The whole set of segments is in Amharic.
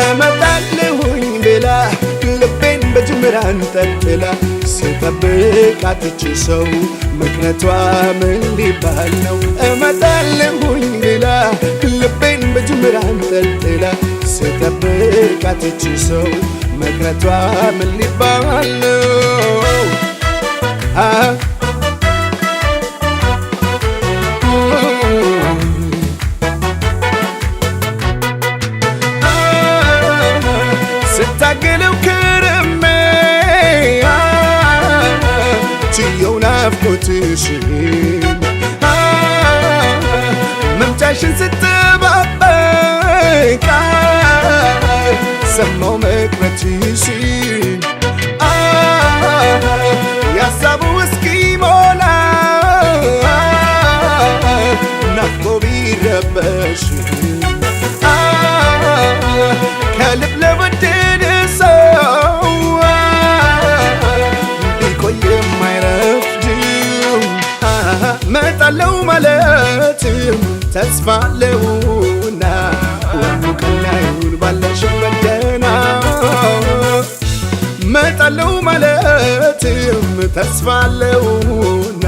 እመጣለሁኝ ብላ ልቤን በጅምር አንጠልጥላ ስጠብቃት ይቺ ሰው ምክንያቷ ምን ሊባል ነው? እመጣለሁኝ ብላ ልቤን በጅምር አንጠልጥላ ስጠብቃት ይቺ ሰው ምክንያቷ ምን ሊባል ነው? ስታገለው ከረሜ ችየው ናፍቆትሽን መምጫሽን ስጠባበቅ ሰማው መቅረትሽን ያሳቡ እስኪሞላ ናፍቆ ቢረበሽ ከልብ ለወደደ ሰው ቢቆይ የማይረፍድም መጣለው ማለትም ተስፋ አለውና ሁሉ ቀና ይሁን ባለሽበት ደህና መጣለው ማለትም ተስፋ አለውና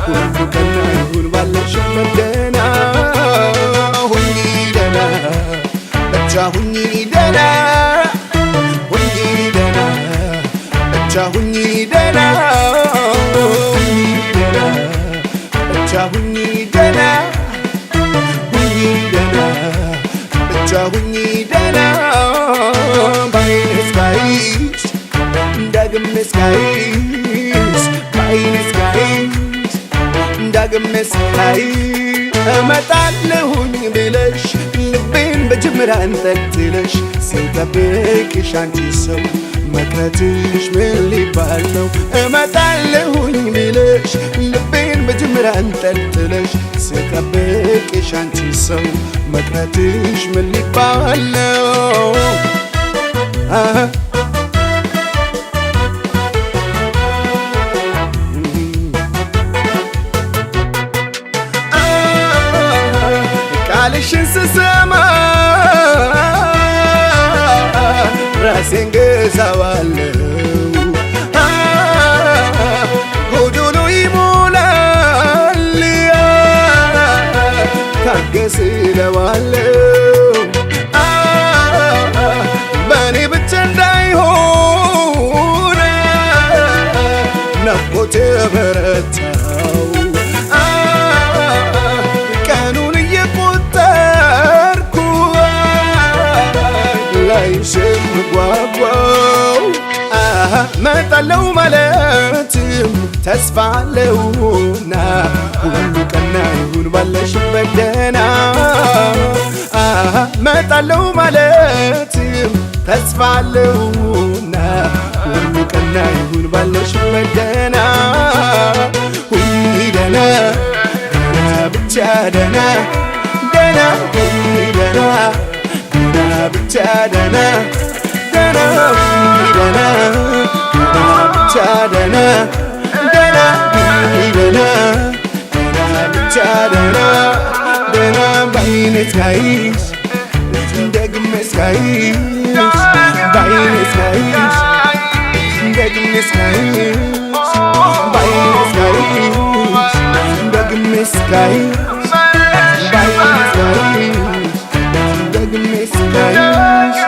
ሁሉ ቀና ይሁን ባለሽበት ደህና ሁኚ ደህና ብቻ ሁኚ ደህና ሁኚ ደህና ብቻ ሁኚ ደህና ሁኚ ደህና ብቻ ሁኚ ደህና ሁኚ ደህና ብቻ ሁኚ ደህና ባይኔ እስካይሽ ዳግም እስካይሽ ባይኔ እስካይሽ ዳግም እስካይሽ እመጣለሁኝ ብለሽ ልቤን በጅምር አንጠልጥለሽ ስጠብቅሽ አንቺ ሰው መቅረትሽ ምን ሊባል ነው? እመጣለሁኝ ብለሽ ልቤን በጅምር አንጠልጥለሽ ስጠብቅሽ አንቺ ሰው መቅረትሽ ምን ሊባል ነው? ቃልሽን ስሰማ ራሴን ገዛዋለሁ ጎዶሎ ይሞላል ታገስ እለዋለሁ በእኔ ብቻ እንዳይሆን ናፍቆት በረታው ጓጓው መጣለው ማለትም ተስፋ አለውና ሁሉ ቀና ይሁን ባለሽበት ደህና መጣለው ማለትም ተስፋ አለውና ሁሉ ቀና ይሁን ባለሽበት ደህና ሁኚ ደህና ብቻ ደህና ደህና ሁኚ ደህና ብቻ ደህና ደህና ደህና ብቻ ደህና ደህና ደህና ብቻ ደህና ደህና ባይኔ እስካይሽ ደግሜ እስካይሽ ባይኔ እስካይሽ ደግሜ እስካይሽ ባይኔ እስካይሽ ደግሜ እስካይሽ ባይኔ እስካይሽ ደግሜ እስካይሽ